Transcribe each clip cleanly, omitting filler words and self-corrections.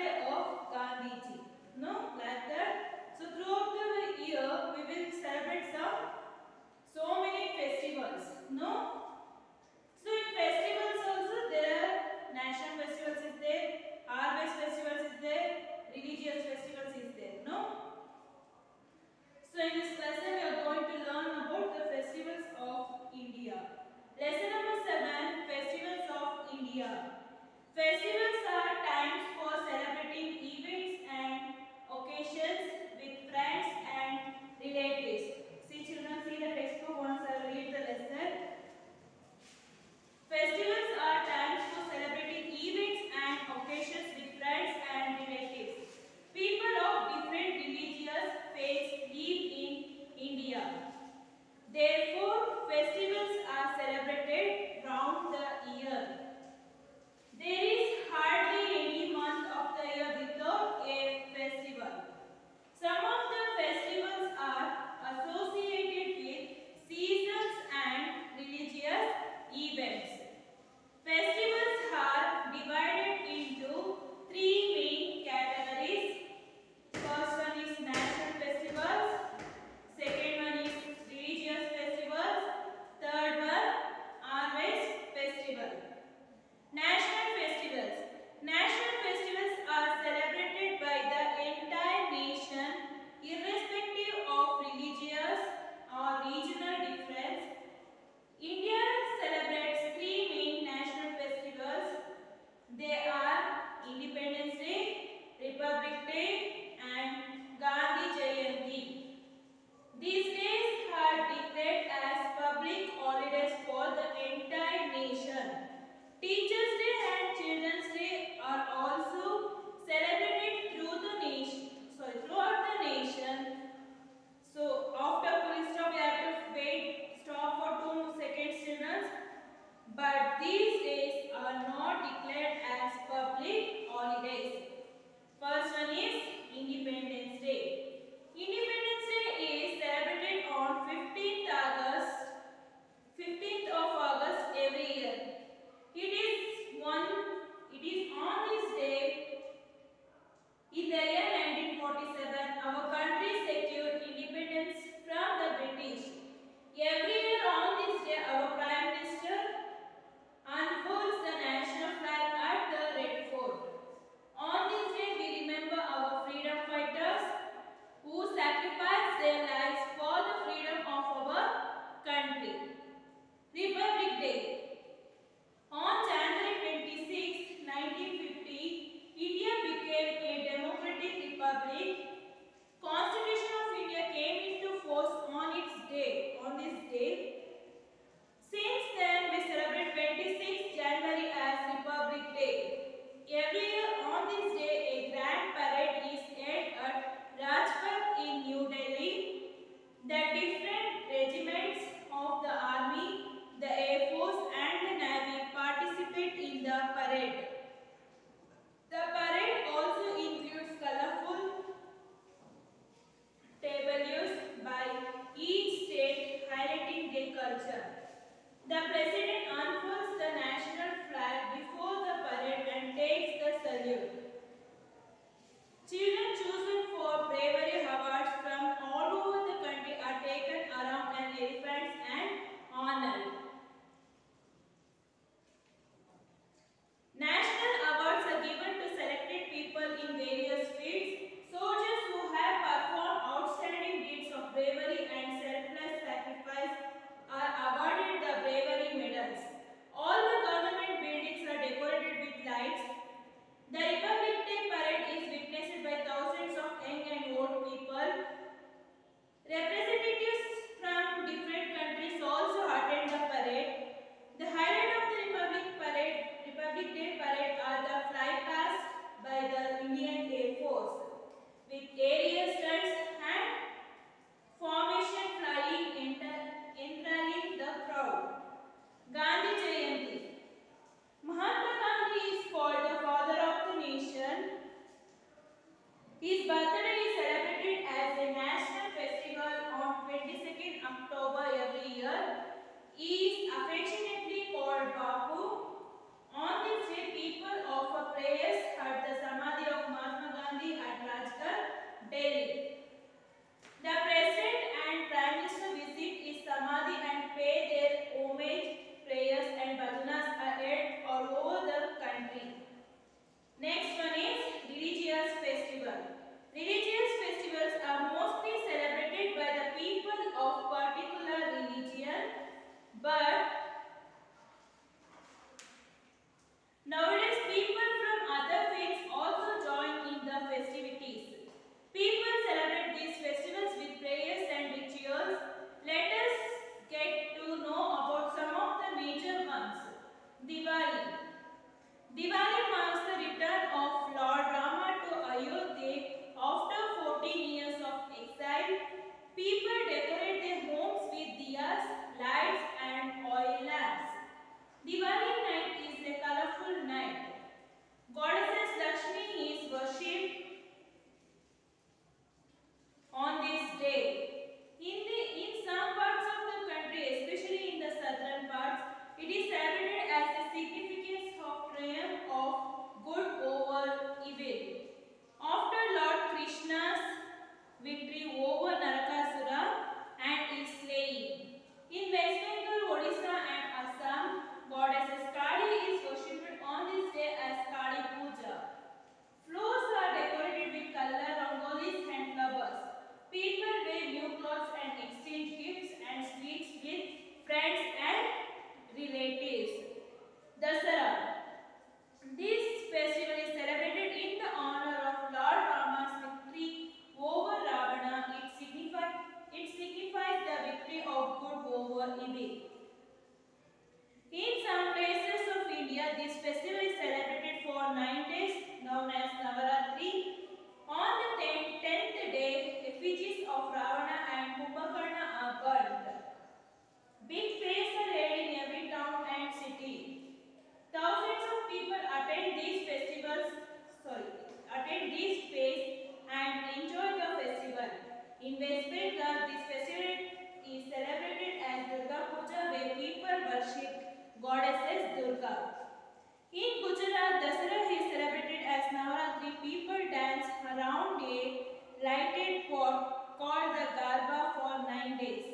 birthday of Gandhiji. No, like that. So throughout the year, we will celebrate so many festivals. No. So in festivals also there are national festivals is there, harvest festivals is there, religious festivals is there. No. So in this lesson we are going to learn about the festivals of India. Lesson number 7, Festivals of India. Festivals are times for celebrating events and occasions with friends and relatives. See children, see the textbook once I will read the lesson. Festivals are times for celebrating events and occasions with friends and relatives. People of different religious faiths live in India. Therefore, festivals are celebrated round the year. There is hardly any month of the year without a festival. Some of the festivals are associated with seasons and religious events. Festivals are divided into 3 main categories. First one is national festivals, second one is religious festivals, third one harvest festival. National festivals. National festivals are celebrated by the entire nation irrespective of religious or regional difference. India celebrates 3 main national festivals. They are Independence Day, Republic Day and Gandhi Jayanti. These days are declared as public holidays for the entire nation. Teachers' Day and Children's Day are also celebrated throughout the nation. So after full stop, we have to stop for 2 seconds, children. But these days are not declared as public holidays. First one is Independence Day. Independence Day is celebrated on 15th of August every year. It is on this day in the year 1947 our country secured independence from the British. Every year on this day our Prime Minister unfolds the national flag at the Red Fort. On this day we remember our freedom fighters who sacrificed their lives for the freedom of our country. Republic Day. On January 26, 1950, India became a democratic republic. Constitution of India came into force on this day. Since then, we celebrate 26 January as Republic Day. Every year on this day, a grand parade is held at Rajpath in New Delhi. The different regiments of the army, the air force and the navy participate in the parade. The parade also includes colorful tableaus by each state highlighting their culture. The president unfurls the national flag before the parade and takes the salute. Children chosen for bravery awards from all over the country are taken around an elephant and honored. National awards are given to selected people in various fields. Soldiers who have performed outstanding deeds of bravery and selfless sacrifice are awarded the bravery medals. All the government buildings are decorated with lights. The Republic Day parade is witnessed by thousands of young and old people. Representatives from different countries also attend the parade. The highlight of the Republic Day parade are the flypasts by the Indian Air Force with aerial stunts and formation flying enthralling the crowd. Gandhi Jayanti. Mahatma Gandhi is called the father of the nation. His birthday is celebrated as a national festival on 22nd October every year. He is affectionately called Bapu. On this day, people offer prayers at the Samadhi of Delhi. The President and Prime Minister visit is Samadhi and pay their homage, prayers and bhajanas are held all over the country. Next one is religious festival. Religious festivals are mostly celebrated by the people of particular religion, but nowadays people from other faiths also join in the festivities. People celebrate these festivals with prayers and rituals. Let us get to know about some of the major ones. Diwali. Diwali marks the return of Lord Rama to Ayodhya after 14 years of exile. People decorate their homes with diyas, lights and oil lamps. Diwali night is a colorful night. Goddess Lakshmi is worshipped on this day. In some parts of the country, especially in the southern parts, it is celebrated as a significance of triumph of good over evil. After Lord Krishna's victory over Narakasura and his slaying. In West Bengal, Odisha and Assam, Goddess Kali is worshipped on this day as Kali Puja. Floors are decorated with color rangolis and flowers. People wear new clothes and exchange gifts and sweets with friends and relatives. Dasara. This festival is celebrated in the honor of Lord Rama's victory over Ravana. It signifies the victory of good over evil. In some places of India, this festival is celebrated for 9 days, known as Navaratri. On the 10th day, effigies of Ravana and Kumbhakarna are burnt. Big fairs are held in every town and city. Thousands of people attend these fairs and enjoy the festival. In West Bengal, this festival is celebrated as Durga Puja, where people worship goddesses Durga. In Gujarat, Dasara is celebrated as Navaratri. People dance around a lighted pot called the Garba for 9 days.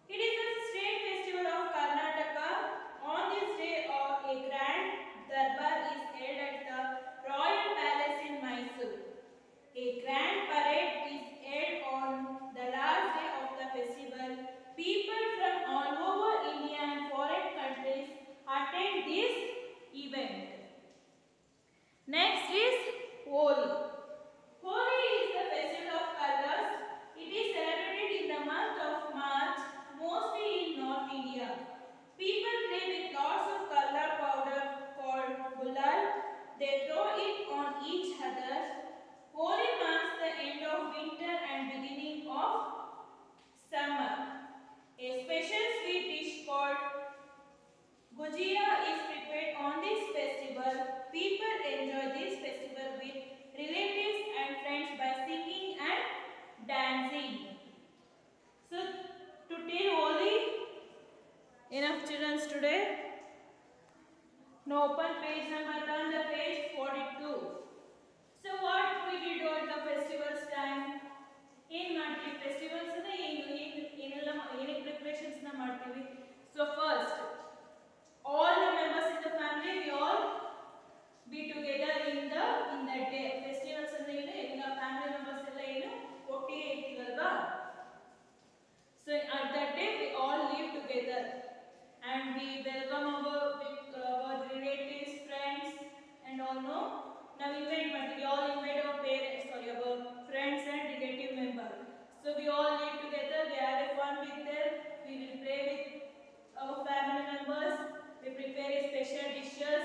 It is the state festival of Karnataka. On this day, a grand darbar is held at the Royal Palace in Mysore. A grand parade is held on the last day of the festival. People from all over India and foreign countries attend this event. Next is Holi. Holi is the festival of colors. It is celebrated in the month of March, mostly in North India. People play with lots of color powder called gulal. They throw it on each other. Holi marks the end of winter and beginning of summer. A special sweet dish called Gujia is prepared on this festival. People enjoy this festival with relatives and friends by singing and dancing. So, to till Holi, enough children today. Now open page number, turn the page 42. So what we did on the festivals time? In Marti festivals in preparations na Marti. So first, all the members in the family, we all be together in the day. Festivals in the family members so at that day we all live together and we welcome our relatives, friends and all no. Now we all invite our parents, our friends and relative members. So we all live together, we have a fun with them, we will play with our family members, we prepare special dishes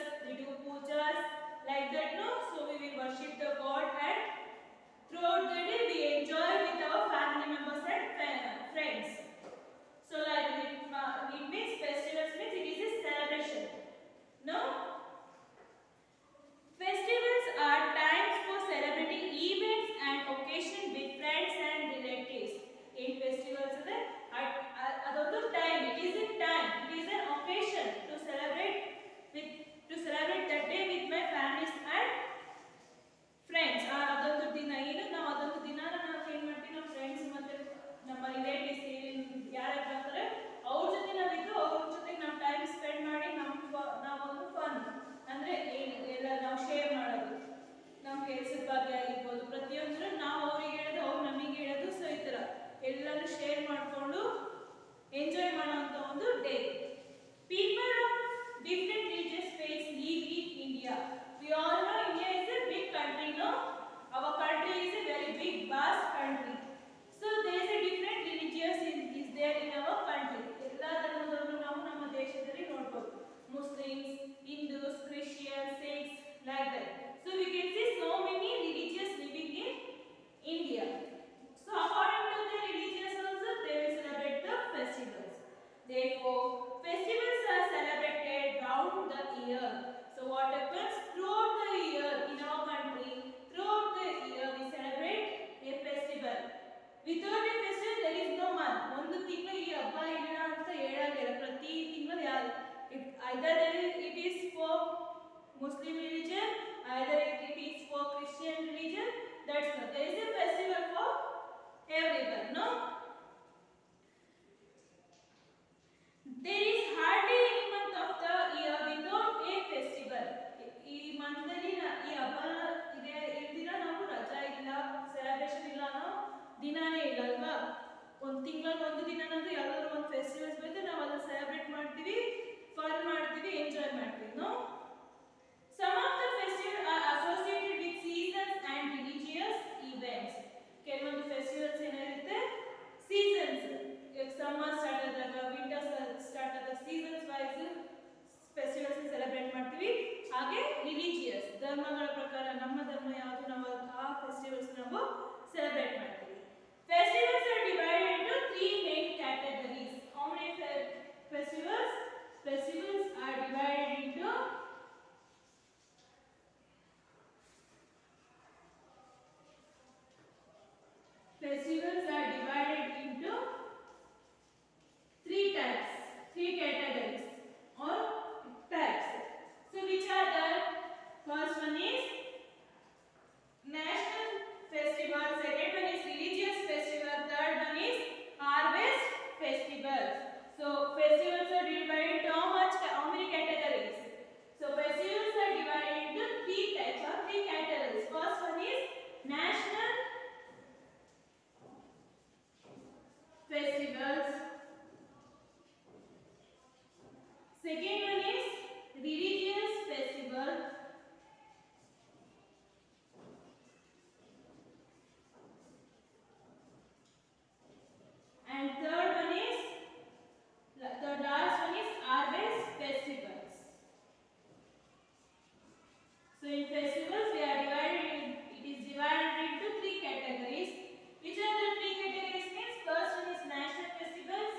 ದೇಶದಲ್ಲಿ ನೋಡಬಹುದು. Muslims, Hindus, Christians, Sikhs, like that. So we can see so many religions living in India. So according to the religions also they will celebrate the festivals. Therefore, festivals are celebrated round the year. So what happens throughout the year in our country? Throughout the year we celebrate a festival. Without a festival there is no month. ಒಂದು ತಿಂಗಳು ಈ ಹಬ್ಬ ಇಲ್ಲ ಅಂತ ಹೇಳಾಗಿಲ್ಲ. ಪ್ರತಿ ತಿಂಗಳು ಯಾರು either it is for Muslim religion, either it is for Christian religion. That's not. There is a festival for everyone. No. There is hardly any month of the year without a festival. ಈ month ಅಲ್ಲಿ ಈ ಹಬ್ಬ ಇದೆ ಇಲ್ದಿರ ನಾವು ರಜಾ ಇಲ್ಲ, celebration ಇಲ್ಲ ಅನ್ನೋ ದಿನಾನೇ ಇಲ್ಲ ಅಲ್ವಾ. ಒಂದು ತಿಂಗಳಲ್ಲಿ ಒಂದು ದಿನನಾದ್ರೂ ಯಾವ್ದಾದ್ರು ಒಂದು ಫೆಸ್ಟಿವಲ್ಸ್ ಬಂದ್ರೆ ನಾವು ಅದನ್ನ ಸೆಲೆಬ್ರೇಟ್ ಮಾಡ್ತೀವಿ, ಫನ್ ಮಾಡ್ತೀವಿ, ಎಂಜಾಯ್ ಮಾಡ್ತೀವಿ. No some of the festivals are associated with seasons and religious events. ಕೆಲವೊಂದು ಫೆಸ್ಟಿವಲ್ಸ್ ಏನಿರುತ್ತೆ ಸೀಸನ್ಸ್, ಈಗ ಸಮ್ಮರ್ ಸ್ಟಾರ್ಟ್ ಆದಾಗ, ವಿಂಟರ್ ಸ್ಟಾರ್ಟ್ ಆದಾಗ ಸೀಸನ್ಸ್ ವೈಸ್ ಫೆಸ್ಟಿವಲ್ಸ್ ಸೆಲೆಬ್ರೇಟ್ ಮಾಡ್ತೀವಿ. ಹಾಗೆ ರಿಲಿಜಿಯಸ್ ಧರ್ಮಗಳ ಪ್ರಕಾರ ನಮ್ಮ ಧರ್ಮ ಯಾವುದು ನಾವು ಆ ಫೆಸ್ಟಿವಲ್ಸ್ ನಾವು ಸೆಲೆಬ್ರೇಟ್ ಮಾಡ್ತೀವಿ. Festivals are divided into three main categories. How many festivals? Festivals are divided into three types, three categories or types. So which are the first one is national festival, second one is religious festival, third one is harvest festival. So festivals are divided into how many categories? So festivals are divided into three types or three categories. First one is national festivals, second one is religious festival, and third one is the last one is harvest festivals. So in festivals we are it is divided into three categories. Which are the three categories? Means first one is national festivals,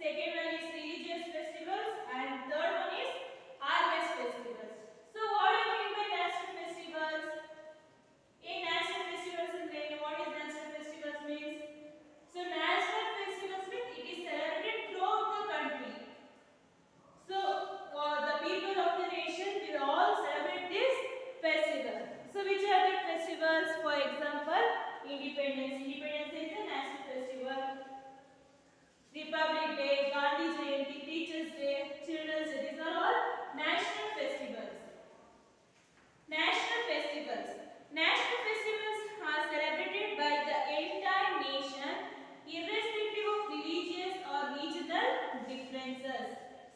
second one is religious festivals, and third one is harvest festivals. So what do you mean by national festivals? In national festivals, what is national festivals means? So national festivals means it is celebrated throughout the country. So the people of the nation will all celebrate this festival. So which are the festivals? For example, Independence Day is a national festival. Republic Day, Gandhi Jayanti, Teachers Day, Children's Day, these are all national festivals. National festivals. National festivals are celebrated by the entire nation irrespective of religious or regional differences.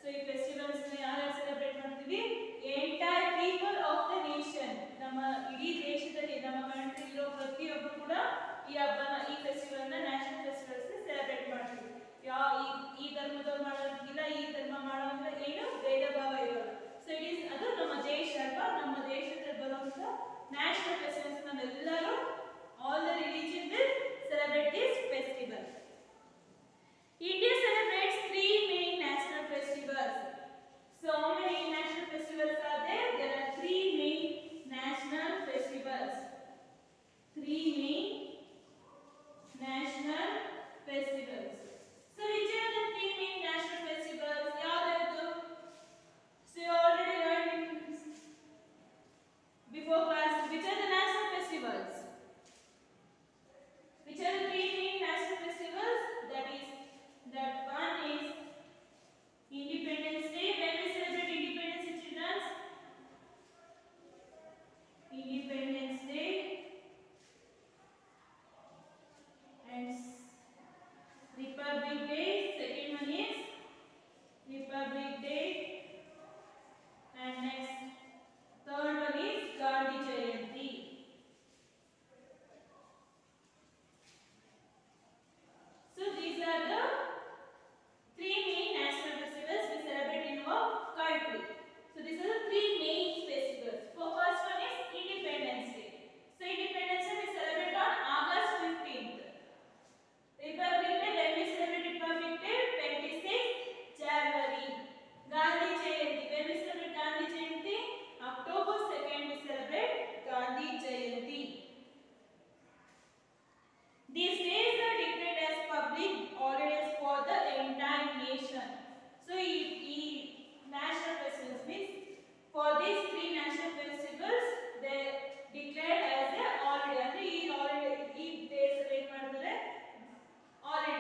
So ಈ festivals ನ ಯಾರು celebrate ಮಾಡ್ತೀವಿ? Entire people of the nation. ನಮ್ಮ ಇಡೀ ದೇಶದಲ್ಲಿ ನಮ್ಮ country ಇರೋ ಪ್ರತಿಯೊಬ್ಬರು ಕೂಡ ಈ ಹಬ್ಬನ, ಈ ಫೆಸ್ಟಿವಲ್ ನ ನ್ಯಾಷನಲ್ ಫೆಸ್ಟಿವಲ್ಸ್ ಸೆಲೆಬ್ರೇಟ್ ಮಾಡ್ತೀವಿ. ಈ ಧರ್ಮದವ್ರು ಮಾಡೋದಿಲ್ಲ, ಈ ಧರ್ಮ ಮಾಡೋದ್ರೆ ಏನು ಭೇದ ಭಾವ ಇರೋಲ್ಲ. ಸೊ ಇಟ್ ಈಸ್ ಅದು ನಮ್ಮ ದೇಶ ಅಲ್ವಾ, ನಮ್ಮ ದೇಶದಲ್ಲಿ ಬರುವಂತ ನ್ಯಾಷನಲ್ ಫೆಸ್ಟಿವಲ್ಸ್ ನಾವೆಲ್ಲರೂ all the religion will celebrate this festival. India celebrates three main national festivals. So how many national festivals are there? There are three main national festivals. Three main national festivals. So which are the three main national festivals? So you already learned before class. Which are the national festivals? Which are the three main national festivals?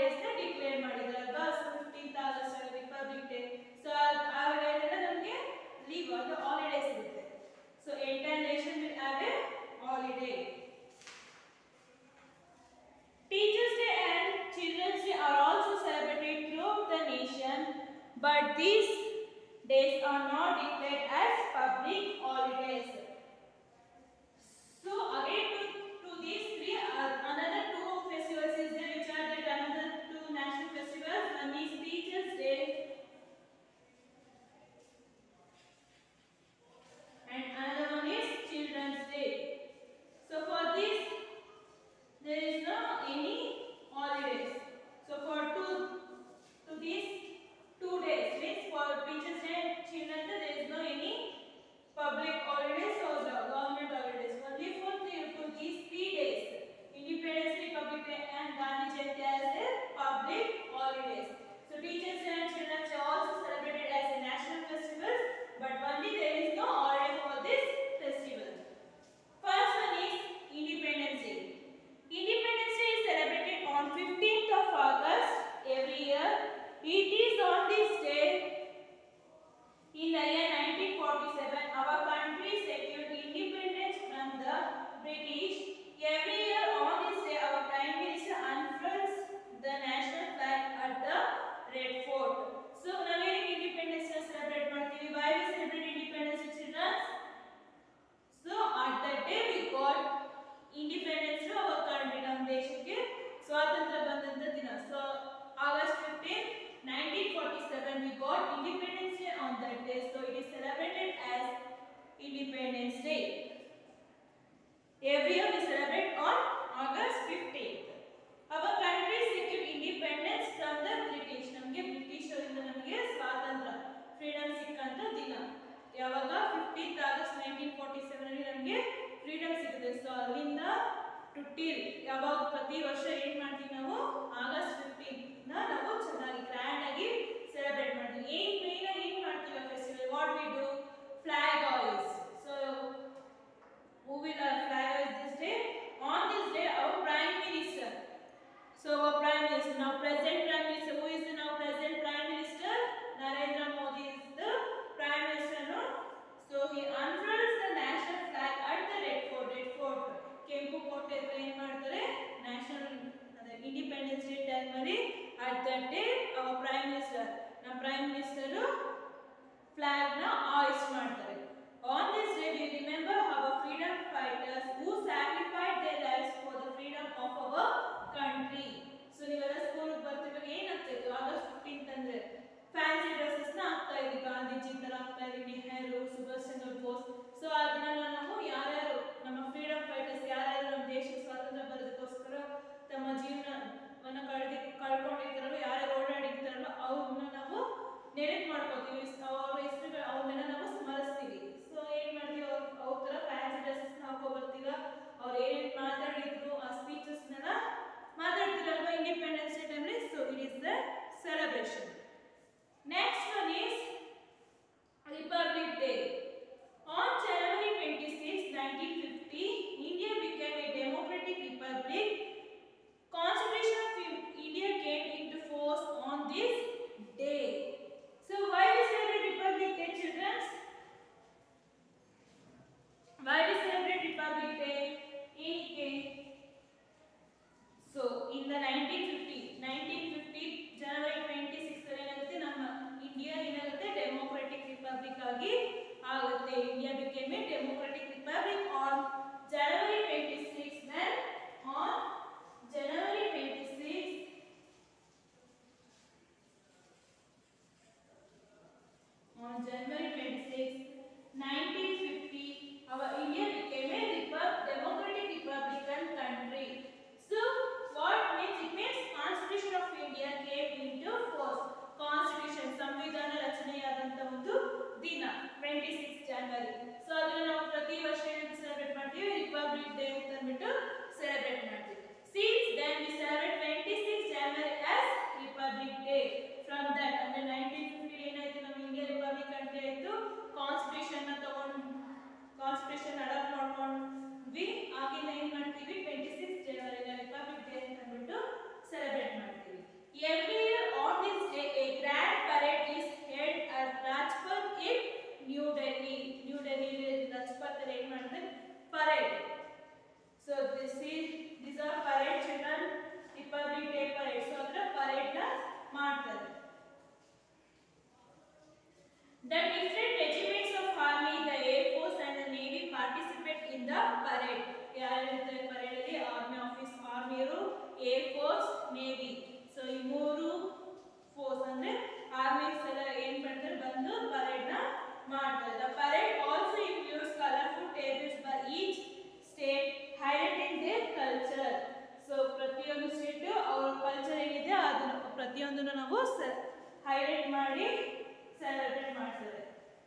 Holidays ನ declare ಮಾಡಿದಾರಲ್ವಾ. So 15th August Republic Day. So ಆವಾಗೆಲ್ಲ ನಮಗೆ leave ಅದು holidays ಇರುತ್ತೆ. So entire nation will have a holiday. Teachers Day and Children's Day are also celebrated throughout the nation, but these days are not declared as public holidays. So again to these three another two festivals is there, which are that another two national festivals. One is Teachers Day and another one is Children's Day. So for this there is no any holidays. So for these 2 days, means for Teachers Day and Children's Day, there is no any public holidays or the government holidays. Only for these 3 days, Independence Day, Republic Day and Gandhi Jayanti as a public holidays. So Teachers Day and Children's Day are also celebrated as a national festival, but only there is no holiday for this festival. First one is Independence Day. Independence Day is celebrated on 15th of August every year. It is on this day in the year 1947 our country secured independence from the British. Every year on this day our Prime Minister unfurls the national flag at the Red Fort. So now we Independence Day celebrate ಮಾಡ್ತೀವಿ. Why we celebrate Independence Day, children? So at that day we got independence to our country. ನಮ್ಮ ದೇಶಕ್ಕೆ ಸ್ವಾತಂತ್ರ್ಯ ಬಂದಂತ ದಿನ. So August 15, 1947 we got Independence Day on that day. So it is celebrated as Independence Day. Every year we celebrate on August 15th. Our country secured independence from the British. ನಮಗೆ British ಅವರಿಂದ ನಮಗೆ ಸ್ವಾತಂತ್ರ್ಯ freedom ಸಿಕ್ಕಂತ ದಿನ ಯಾವಾಗ 15th August 1947 ಅಲ್ಲಿ ನಮಗೆ freedom ಸಿಗುತ್ತೆ. So ಅಲ್ಲಿಂದ ಟು ಟಿಲ್ ಯಾವಾಗ ಪ್ರತಿ ವರ್ಷ ಏನ್ ಮಾಡ್ತೀವಿ ನಾವು ಆಗಸ್ಟ್ 15th ನಾವು ಚೆನ್ನಾಗಿ ಗ್ರ್ಯಾಂಡ್ ಆಗಿ ಸೆಲೆಬ್ರೇಟ್ ಮಾಡ್ತೀವಿ. ಏನ್ ಮೇನ್ ಆಗಿ ಏನ್ ಮಾಡ್ತೀವಿ festival? What we do? Flag ಹಾಯ್ಸ್. So who will flag hoist this day? On this day our Prime Minister. So our Prime Minister, now present Prime Minister, who is the now present Prime Minister? Narendra Modi is the Prime Minister, no? So he unfurls the national flag at the Red Fort. Red Fort ಕೆಂಪು ಕೋಟೆ ಹತ್ರ ಏನ್ ಮಾಡ್ತಾರೆ? National independence day time ಅಲ್ಲಿ at that day our Prime Minister, ನಮ್ಮ Prime Minister flag na hoist ಮಾಡ್ತಾರೆ. On this day we remember our freedom fighters who sacrificed their lives for the freedom of our country. So ನೀವೆಲ್ಲ school ಬರ್ತಿರುವಾಗ ಏನಾಗ್ತಿತ್ತು August 15th ಅಂದ್ರೆ fancy dresses ನ ಹಾಕ್ತಾ ಇದ್ವಿ, ಗಾಂಧೀಜಿ ತರ ಹಾಕ್ತಾ ಇದ್ವಿ, ನೆಹರು, ಸುಭಾಷ್ ಚಂದ್ರ ಬೋಸ್. ಸೊ ಆ ದಿನ ನಾವು ಯಾರ್ಯಾರು ನಮ್ಮ ಫ್ರೀಡಮ್ ಫೈಟರ್ಸ್ ಯಾರ್ಯಾರು ನಮ್ಮ ದೇಶಕ್ಕೆ ಸ್ವಾತಂತ್ರ್ಯ ಬರೋದಕ್ಕೋಸ್ಕರ ತಮ್ಮ ಜೀವನವನ್ನು ಕಳ್ಕೊಂಡಿರ್ತಾರಲ್ಲ, ಯಾರ್ಯಾರು ಓಡಾಡಿರ್ತಾರಲ್ಲ ಅವ್ರನ್ನ ನಾವು ನೆನಪು ಮಾಡ್ಕೋತೀವಿ, ಅವ್ರ ಹೆಸರುಗಳು ಅವ್ರನ್ನೆಲ್ಲ ನಾವು ಸ್ಮರಿಸ್ತೀವಿ. ಸೊ ಏನ್ ಮಾಡ್ತೀವಿ, ಅವ್ರ ತರ ಫ್ಯಾನ್ಸಿ ಡ್ರೆಸ್ಸಸ್ ಹಾಕೋ ಬರ್ತೀವ, ಅವ್ರು ಏನೇನು ಮಾತಾಡಿದ್ರು ಆ ಸ್ಪೀಚಸ್ನೆಲ್ಲ ಮಾತಾಡ್ತಿರಲ್ವಾ ಇಂಡಿಪೆಂಡೆನ್ಸ್ ಡೇ ಟೈಮ್ಲಿ. So it is the celebration. Next one is Republic Day. On January 26, 1950, India became a democratic republic. Constitution of India came into force on this day. So why we celebrate Republic Day, children? Why we celebrate Republic Day? So in the 1950 January 26 ಏನಾಗುತ್ತೆ, ನಮ್ಮ India ಏನಾಗುತ್ತೆ democratic republic ಆಗಿ ಆಗುತ್ತೆ. India became a democratic republic on January 26 when on January 26 1950 our India became a democratic republican country. So what means? It means Constitution of India came into force. Constitution ಸಂವಿಧಾನ ರಚನೆಯಾದಂತ ಒಂದು ದಿನ 26 January. So ಅದನ್ನ ನಾವು ಪ್ರತಿ ವರ್ಷ ಏನಂತ celebrate ಮಾಡ್ತೀವಿ? Republic day ಅಂತ ಅಂದ್ಬಿಟ್ಟು ಸೆಲೆಬ್ರೇಟ್ ಮಾಡ್ತೀವಿ. Since then we celebrate 26 January as Republic Day. From that ಅಂದ್ರೆ 1950 ಏನಾಯ್ತು, ನಮ್ಮ ಇಂಡಿಯಾ ರಿಪಬ್ಲಿಕ್ ಕಂಟ್ರಿ ಆಯ್ತು. ಕಾನ್ಸ್ಟಿಟ್ಯೂಷನ್ ಕಾನ್ಸ್ಟಿಟ್ಯೂಷನ್ ಅಡಾಪ್ಟ್ ಮಾಡ್ಕೊಂಡ್ವಿ. ಆಗಿಂದ ಏನ್ ಮಾಡ್ತೀವಿ 26 January ರಿಪಬ್ಲಿಕ್ ಡೇ ಅಂತ ಅಂದ್ಬಿಟ್ಟು ಸೆಲೆಬ್ರೇಟ್ ಮಾಡ್ತೀವಿ. Air force, navy. ಸೊ ಈ ಮೂರು ಫೋರ್ಸ್ ಅಂದ್ರೆ ಆರ್ಮೀಸ್ ಎಲ್ಲ ಏನ್ ಮಾಡ್ತಾರೆ ಬಂದು ಪರೇಡ್ ನ ಮಾಡ್ತಾರೆ. The parade also includes colourful tables by each state highlighting there culture. So ಪ್ರತಿಯೊಂದು ಸ್ಟೇಟ್ ಅವರ ಕಲ್ಚರ್ ಏನಿದೆ ಅದನ್ನು ಪ್ರತಿಯೊಂದನ್ನು ನಾವು ಹೈಲೈಟ್ ಮಾಡಿ ಸೆಲೆಬ್ರೇಟ್ ಮಾಡ್ತಾರೆ.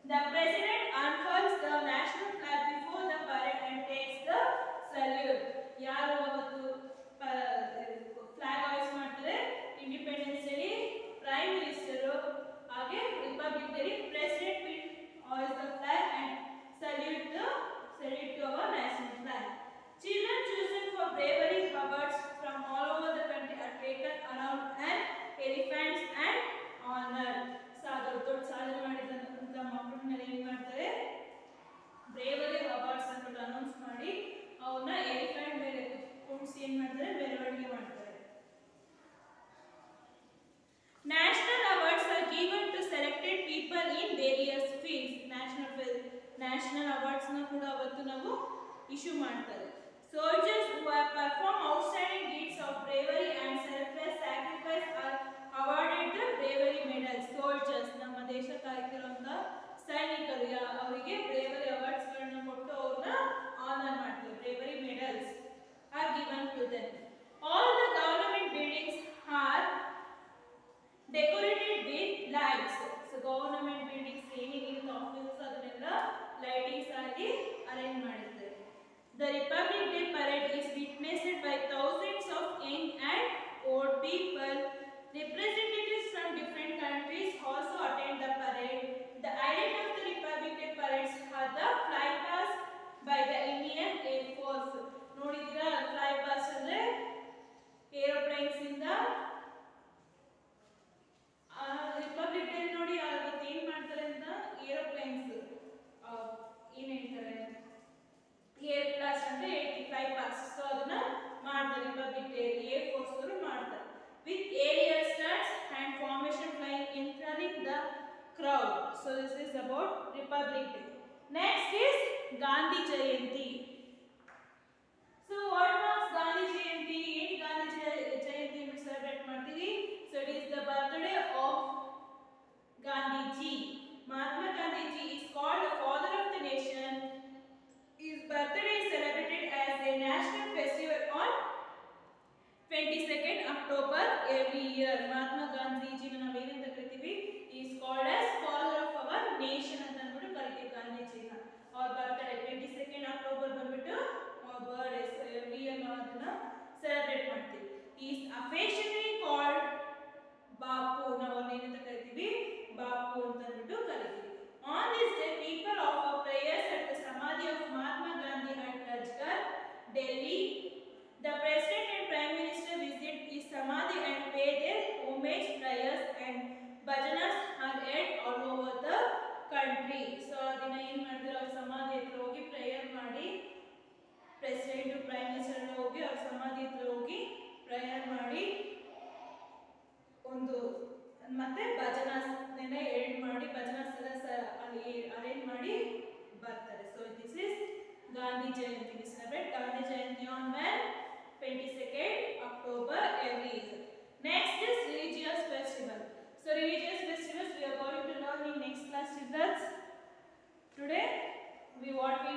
The president unfurls the national flag before the parade and takes the salute. ಯಾರು ಅವತ್ತು ಫ್ಲಾಗ್ ಹಾಯ್ಸ್ ಮಾಡ್ತಾರೆ ಇಂಡಿಪೆಂಡೆನ್ಸ್ ಡೇ ಪ್ರೈಮ್ ಮಿನಿಸ್ಟರ್ ಹಾಗೆ republic day president will ಹಾಯ್ಸ್ the flag and salute to our national flag. Children chosen for bravery awards from all over the country are taken around an elephants and honored. ದೊಡ್ಡ ಸಾಧನೆ ಮಾಡಿದಂತ ಮಕ್ಕಳನ್ನೆಲ್ಲ ಏನ್ ಮಾಡ್ತಾರೆ bravery awards ಅಂತ announce ಮಾಡಿ ಅವನ್ನ elephant ಮೇಲೆ ಕುಣಿಸಿ ಏನ್ ಮಾಡ್ತಾರೆ ಮೆರವಣಿಗೆ ಮಾಡ್ತಾರೆ. National awards are given to selected people in various fields. National awards ನ ಕೂಡ ಅವತ್ತು ನಾವು ಇಶ್ಯೂ ಮಾಡ್ತಾರೆ. Soldiers who have performed outstanding deeds of bravery and selfless sacrifice are awarded the bravery medals. Soldiers ನಮ್ಮ ದೇಶಕ್ಕಾಗಿರುವಂತ ಸೈನಿಕರು ಅವರಿಗೆ ಬ್ರೇವರಿ ಅವಾರ್ಡ್ಸ್ ಗಳನ್ನು ಕೊಟ್ಟು ಅವ್ರನ್ನ ಆನರ್ ಮಾಡ್ತಾರೆ. Bravery medals are given to them. All the government buildings are decorated with lights. So government buildings ಏನಿರುತ್ತೆ offices ಅದನ್ನೆಲ್ಲ lightings ಆಗಿ ಅರೇಂಜ್ ಮಾಡಿರ್ತಾರೆ. The Republic Day parade is witnessed by thousands of young and old people. Representatives from different countries also attend the parade. The highlight of the Republic Day parades are the flypast by the Indian Air Force. ನೋಡಿದಿರಾ flypast ಅಂದ್ರೆ aeroplanes ಇಂದ republic day ನೋಡಿ ಅವತ್ತು ಏನ್ ಮಾಡ್ತಾರೆ ಅಂತ aeroplanes ಏನ್ ಹೇಳ್ತಾರೆ air ಪ್ಲಾಸ್ಟ್ ಅಂದ್ರೆ ಫ್ಲೈ ಪಾಸ್ಟ್. ಸೊ ಅದನ್ನ ಮಾಡ್ತಾರೆ ರಿಪಬ್ಲಿಕ್ ಡೇ ಏರ್ ಫೋರ್ಸ್ ಅವರು ಮಾಡ್ತಾರೆ. With aerial stars and formation flying enthralling the crowd. So this is about Republic Day. Next is Gandhi Jayanti. So what marks Gandhi Jayanti? ಏನ್ Gandhi Jayanti celebrate ಮಾಡ್ತೀವಿ? So it is the birthday of Gandhiji. Mahatma Gandhiji is called the father of the nation. His birthday is celebrated as a national festival on 22nd October every year. Mahatma Gandhiji na navenanta kariತೀವಿ is called as father of our nation ಅಂತ ಅಂದ್ಬಿಟ್ಟು ಕರಿತೀವಿ ಗಾಂಧೀಜಿನ. Our birthday 22nd October ಬಂದ್ಬಿಟ್ಟು our birthday, so every year ನಾವು ಅದನ್ನ celebrate ಮಾಡ್ತೀವಿ. He is affectionately called Bapu. ನಾವು ಅವನ್ನ ಏನಂತ ಕರಿತೀವಿ ಬಾಪು ಅಂತ ಅಂದ್ಬಿಟ್ಟು ಕರಿತೀವಿ. On this day, people offer prayers at the Samadhi of Mahatma Gandhi at Rajgarh, Delhi. The President and Prime Minister visit his Samadhi and pay their homage, prayers and bhajanas are held all over the country. So, ಅದನ್ನ ಏನು ಮಾಡ್ತಾರೆ ಅವ್ರ ಸಮಾಧಿ ಹತ್ರ ಹೋಗಿ prayer ಮಾಡಿ president prime minister ಹೋಗಿ ಅವ್ರ ಸಮಾಧಿ ಹತ್ರ ಹೋಗಿ ಪ್ರೇಯರ್ ಮಾಡಿ ಒಂದು ಮತ್ತೆ ಭಜನಾಸ್ ಎಡ್ ಮಾಡಿ ಭಜನಾಸ್ ಎಲ್ಲ ಅಲ್ಲಿ ಅರೇಂಜ್ ಮಾಡಿ ಬರ್ತಾರೆ. So this is Gandhi Jayanti. We celebrate Gandhi Jayanti on when 22nd October every year. Next is religious festival. So religious festivals we are going to learn in next class children. Today what we